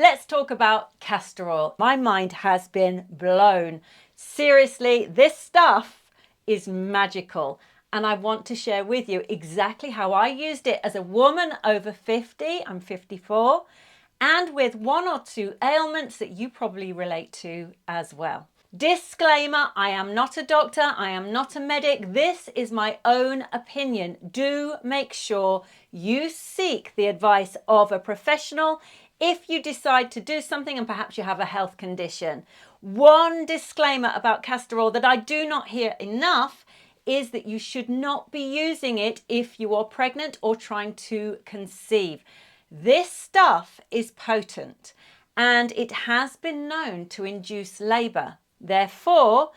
Let's talk about castor oil. My mind has been blown. Seriously, this stuff is magical. And I want to share with you exactly how I used it as a woman over 50. I'm 54. And with one or two ailments that you probably relate to as well. Disclaimer, I am not a doctor, I am not a medic. This is my own opinion. Do make sure you seek the advice of a professional if you decide to do something and perhaps you have a health condition. One disclaimer about castor oil that I do not hear enough is that you should not be using it if you are pregnant or trying to conceive. This stuff is potent and it has been known to induce labour. Therefore,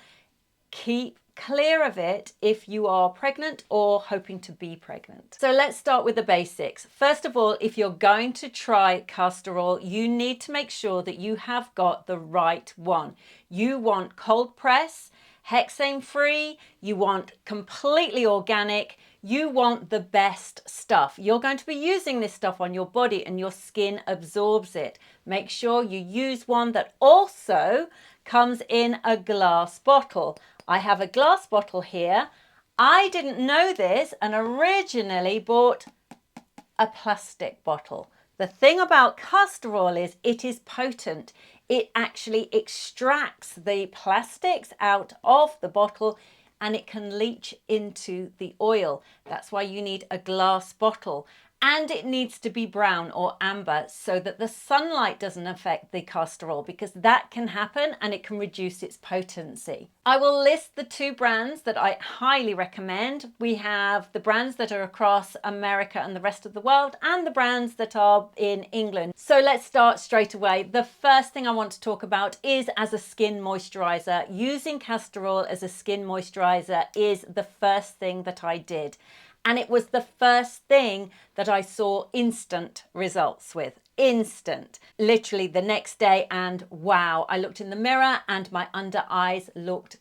keep clear of it if you are pregnant or hoping to be pregnant. So let's start with the basics. First of all, if you're going to try castor oil, you need to make sure that you have got the right one. You want cold press, hexane free, you want completely organic, you want the best stuff. You're going to be using this stuff on your body and your skin absorbs it. Make sure you use one that also comes in a glass bottle. I have a glass bottle here. I didn't know this and originally bought a plastic bottle. The thing about castor oil is it is potent. It actually extracts the plastics out of the bottle and it can leach into the oil. That's why you need a glass bottle. And it needs to be brown or amber so that the sunlight doesn't affect the castor oil, because that can happen and it can reduce its potency. I will list the two brands that I highly recommend. We have the brands that are across America and the rest of the world and the brands that are in England. So let's start straight away. The first thing I want to talk about is as a skin moisturizer. Using castor oil as a skin moisturizer is the first thing that I did. And it was the first thing that I saw instant results with. Instant. Literally the next day, and wow, I looked in the mirror and my under eyes looked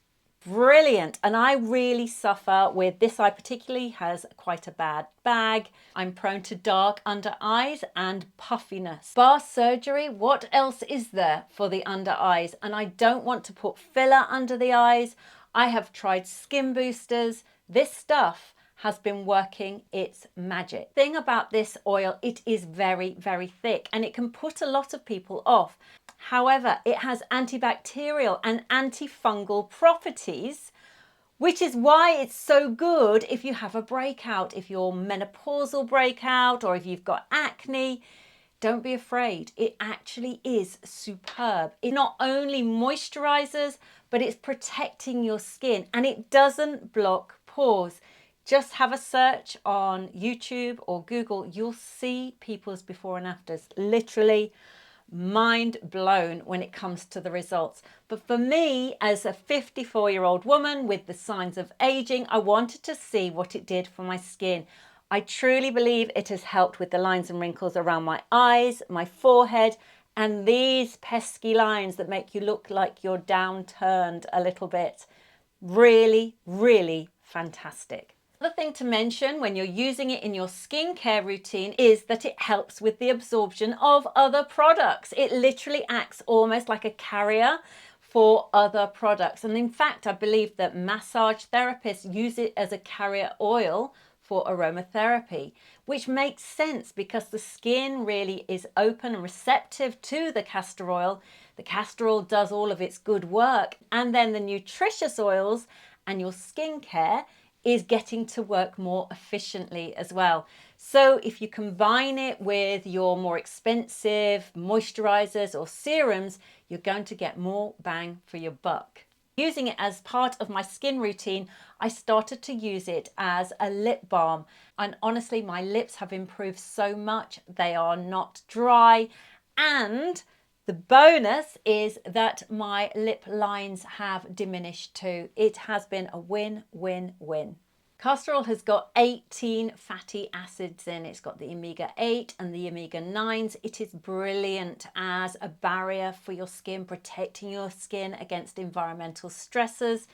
brilliant. And I really suffer with this eye particularly, has quite a bad bag. I'm prone to dark under eyes and puffiness. Bar surgery, what else is there for the under eyes? And I don't want to put filler under the eyes. I have tried skin boosters. This stuff has been working its magic. Thing about this oil, it is very, very thick and it can put a lot of people off. However, it has antibacterial and antifungal properties, which is why it's so good if you have a breakout, if you're menopausal breakout or if you've got acne. Don't be afraid. It actually is superb. It not only moisturizes, but it's protecting your skin and it doesn't block pores. Just have a search on YouTube or Google. You'll see people's before and afters. Literally mind blown when it comes to the results. But for me, as a 54-year-old woman with the signs of aging, I wanted to see what it did for my skin. I truly believe it has helped with the lines and wrinkles around my eyes, my forehead, and these pesky lines that make you look like you're downturned a little bit. Really, really fantastic. The thing to mention when you're using it in your skincare routine is that it helps with the absorption of other products. It literally acts almost like a carrier for other products. And in fact, I believe that massage therapists use it as a carrier oil for aromatherapy, which makes sense because the skin really is open and receptive to the castor oil. The castor oil does all of its good work, and then the nutritious oils and your skincare is getting to work more efficiently as well. So if you combine it with your more expensive moisturizers or serums, you're going to get more bang for your buck. Using it as part of my skin routine, I started to use it as a lip balm. And honestly, my lips have improved so much. They are not dry. And the bonus is that my lip lines have diminished too. It has been a win, win, win. Castor oil has got 18 fatty acids in. It's got the omega-8 and the omega-9s. It is brilliant as a barrier for your skin, protecting your skin against environmental stressors.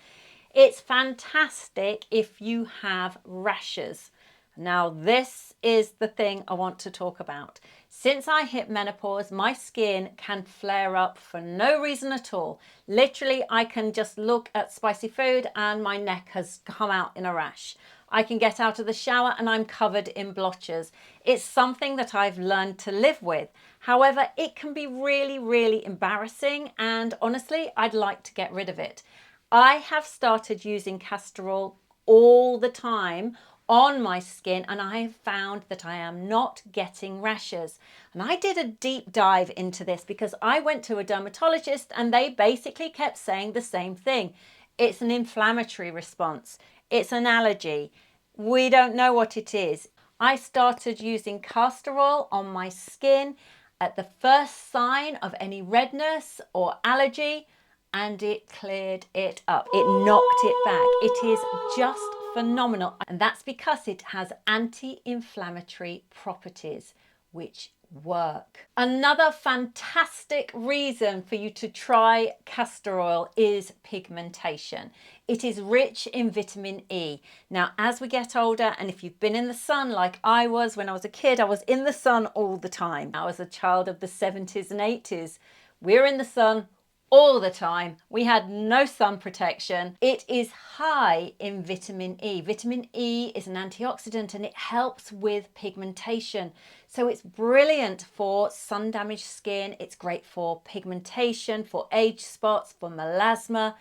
It's fantastic if you have rashes. Now, this is the thing I want to talk about. Since I hit menopause, my skin can flare up for no reason at all. Literally, I can just look at spicy food and my neck has come out in a rash. I can get out of the shower and I'm covered in blotches. It's something that I've learned to live with. However, it can be really, really embarrassing, and honestly, I'd like to get rid of it. I have started using castor oil all the time on my skin, and I have found that I am not getting rashes. And I did a deep dive into this because I went to a dermatologist and they basically kept saying the same thing. It's an inflammatory response. It's an allergy. We don't know what it is. I started using castor oil on my skin at the first sign of any redness or allergy, and it cleared it up. It knocked it back. It is just phenomenal. And that's because it has anti-inflammatory properties, which work. Another fantastic reason for you to try castor oil is pigmentation. It is rich in vitamin E. Now, as we get older, and if you've been in the sun like I was when I was a kid, I was in the sun all the time. I was a child of the 70s and 80s. We're in the sun all the time. We had no sun protection. It is high in vitamin E. Vitamin E is an antioxidant and it helps with pigmentation. So it's brilliant for sun damaged skin. It's great for pigmentation, for age spots, for melasma.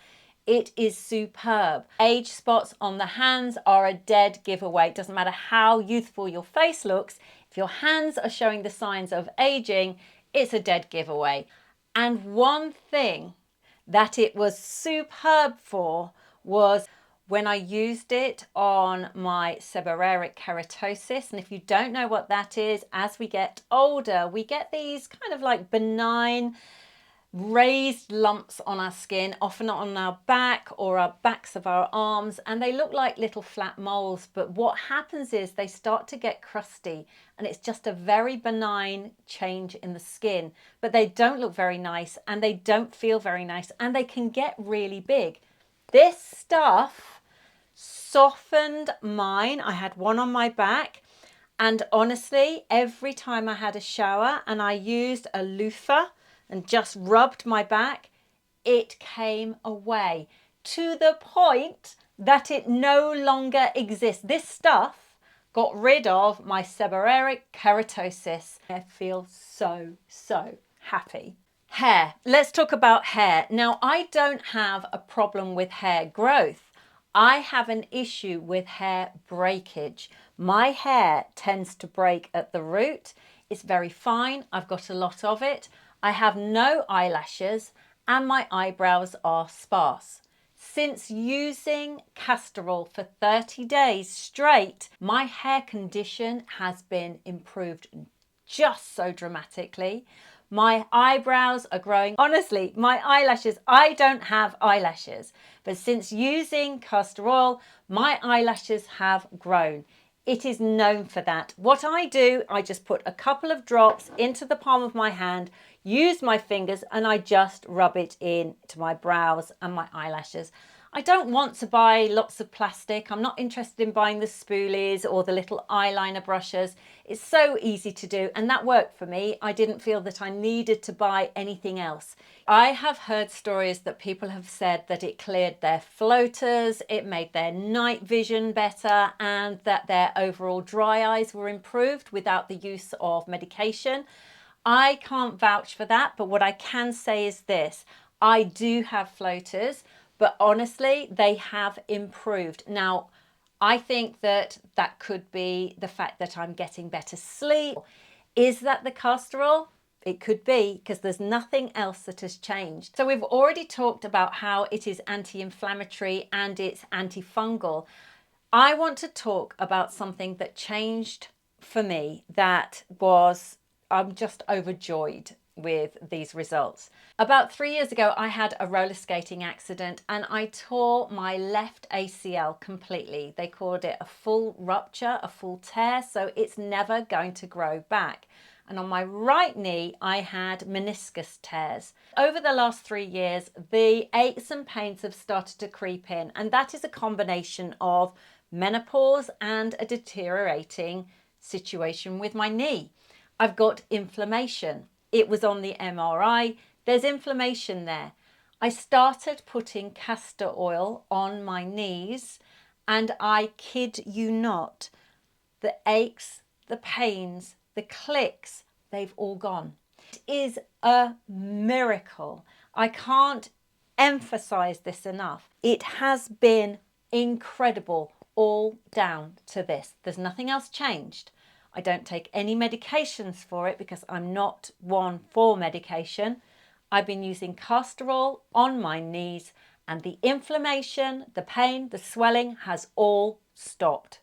It is superb. Age spots on the hands are a dead giveaway. It doesn't matter how youthful your face looks. If your hands are showing the signs of aging, it's a dead giveaway. And one thing that it was superb for was when I used it on my seborrheic keratosis. And if you don't know what that is, as we get older, we get these kind of like benign raised lumps on our skin, often on our back or our backs of our arms, and they look like little flat moles. But what happens is they start to get crusty, and it's just a very benign change in the skin, but they don't look very nice and they don't feel very nice, and they can get really big. This stuff softened mine. I had one on my back, and honestly, every time I had a shower and I used a loofah and just rubbed my back, it came away to the point that it no longer exists. This stuff got rid of my seborrheic keratosis. I feel so happy. Hair. Let's talk about hair. Now, I don't have a problem with hair growth. I have an issue with hair breakage. My hair tends to break at the root. It's very fine. I've got a lot of it. I have no eyelashes and my eyebrows are sparse. Since using castor oil for 30 days straight, my hair condition has been improved just so dramatically. My eyebrows are growing. Honestly, my eyelashes, I don't have eyelashes, but since using castor oil, my eyelashes have grown. It is known for that. What I do, I just put a couple of drops into the palm of my hand, use my fingers, and I just rub it in to my brows and my eyelashes. I don't want to buy lots of plastic. I'm not interested in buying the spoolies or the little eyeliner brushes. It's so easy to do, and that worked for me. I didn't feel that I needed to buy anything else. I have heard stories that people have said that it cleared their floaters, it made their night vision better, and that their overall dry eyes were improved without the use of medication. I can't vouch for that, but what I can say is this: I do have floaters, but honestly, they have improved. Now, I think that that could be the fact that I'm getting better sleep. Is that the castor oil? It could be, because there's nothing else that has changed. So we've already talked about how it is anti-inflammatory and it's antifungal. I want to talk about something that changed for me that was, I'm just overjoyed with these results. About 3 years ago, I had a roller skating accident and I tore my left ACL completely. They called it a full rupture, a full tear, so it's never going to grow back. And on my right knee, I had meniscus tears. Over the last 3 years, the aches and pains have started to creep in, and that is a combination of menopause and a deteriorating situation with my knee. I've got inflammation. It was on the MRI. There's inflammation there. I started putting castor oil on my knees, and I kid you not, the aches, the pains, the clicks, they've all gone. It is a miracle. I can't emphasize this enough. It has been incredible, all down to this. There's nothing else changed. I don't take any medications for it because I'm not one for medication. I've been using castor oil on my knees, and the inflammation, the pain, the swelling has all stopped.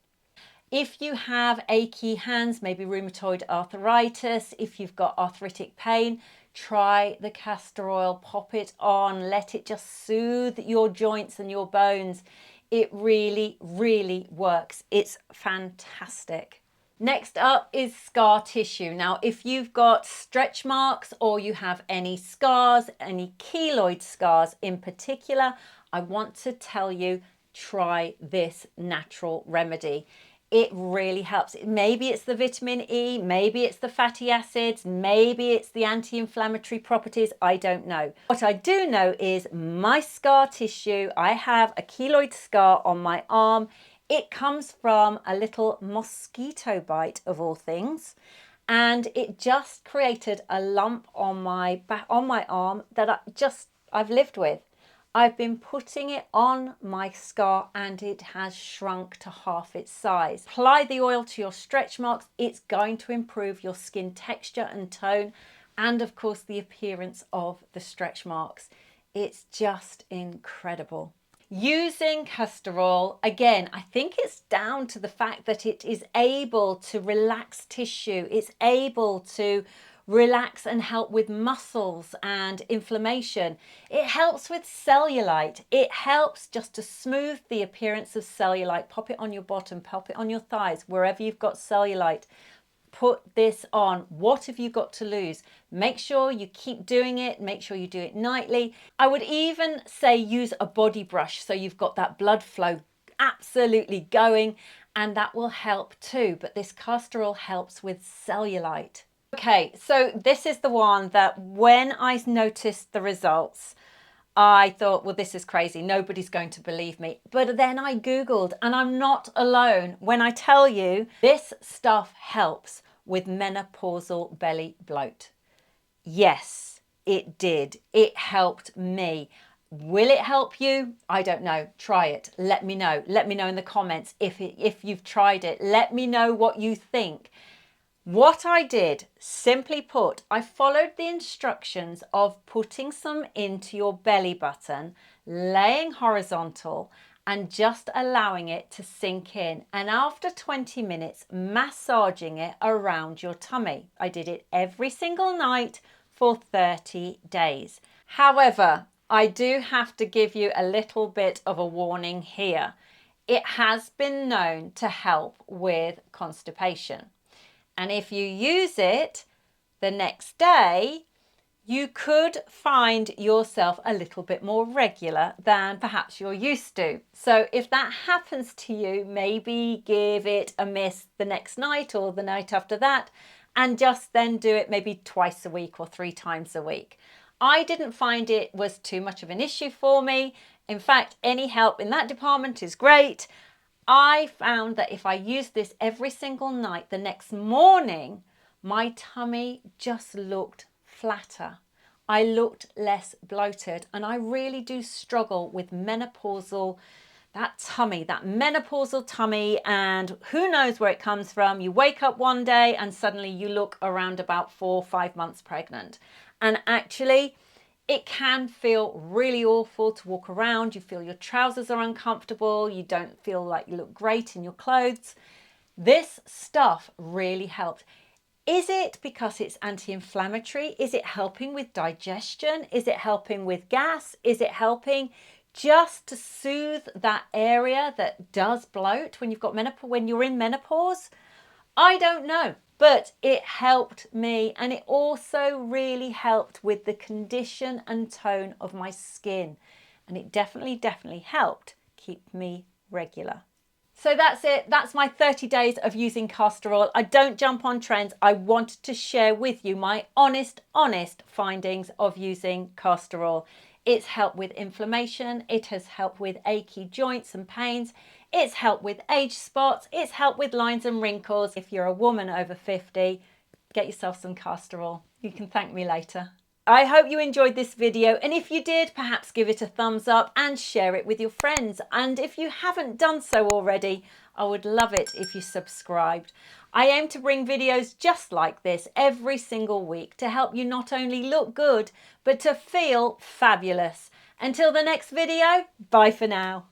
If you have achy hands, maybe rheumatoid arthritis, if you've got arthritic pain, try the castor oil, pop it on, let it just soothe your joints and your bones. It really, really works. It's fantastic. Next up is scar tissue. Now, if you've got stretch marks or you have any scars, any keloid scars in particular, I want to tell you, try this natural remedy. It really helps. Maybe it's the vitamin E, maybe it's the fatty acids, maybe it's the anti-inflammatory properties, I don't know. What I do know is my scar tissue, I have a keloid scar on my arm. It comes from a little mosquito bite of all things, and it just created a lump on my back, on my arm that I've lived with. I've been putting it on my scar and it has shrunk to half its size. Apply the oil to your stretch marks. It's going to improve your skin texture and tone, and of course the appearance of the stretch marks. It's just incredible. Using castor oil, again, I think it's down to the fact that it is able to relax tissue. It's able to relax and help with muscles and inflammation. It helps with cellulite. It helps just to smooth the appearance of cellulite. Pop it on your bottom, pop it on your thighs, wherever you've got cellulite. Put this on. What have you got to lose? Make sure you keep doing it. Make sure you do it nightly. I would even say use a body brush so you've got that blood flow absolutely going, and that will help too. But this castor oil helps with cellulite. Okay, so this is the one that when I noticed the results, I thought, well, this is crazy. Nobody's going to believe me. But then I Googled, and I'm not alone when I tell you this stuff helps with menopausal belly bloat. Yes, it did. It helped me. Will it help you? I don't know. Try it. Let me know. Let me know in the comments if you've tried it. Let me know what you think. What I did, simply put, I followed the instructions of putting some into your belly button, laying horizontal and just allowing it to sink in. And after 20 minutes, massaging it around your tummy. I did it every single night for 30 days. However, I do have to give you a little bit of a warning here. It has been known to help with constipation. And if you use it the next day, you could find yourself a little bit more regular than perhaps you're used to. So if that happens to you, maybe give it a miss the next night or the night after that, and just then do it maybe twice a week or 3 times a week. I didn't find it was too much of an issue for me. In fact, any help in that department is great. I found that if I used this every single night, the next morning, my tummy just looked flatter. I looked less bloated, and I really do struggle with menopausal, that tummy, that menopausal tummy, and who knows where it comes from. You wake up one day and suddenly you look around about 4 or 5 months pregnant. And actually, it can feel really awful to walk around. You feel your trousers are uncomfortable. You don't feel like you look great in your clothes. This stuff really helped. Is it because it's anti-inflammatory? Is it helping with digestion? Is it helping with gas? Is it helping just to soothe that area that does bloat when you're in menopause? I don't know. But it helped me, and it also really helped with the condition and tone of my skin. And it definitely helped keep me regular. So that's it. That's my 30 days of using castor oil. I don't jump on trends. I wanted to share with you my honest findings of using castor oil. It's helped with inflammation. It has helped with achy joints and pains. It's helped with age spots. It's helped with lines and wrinkles. If you're a woman over 50, get yourself some castor oil. You can thank me later. I hope you enjoyed this video, and if you did, perhaps give it a thumbs up and share it with your friends. And if you haven't done so already, I would love it if you subscribed. I aim to bring videos just like this every single week to help you not only look good, but to feel fabulous. Until the next video, bye for now.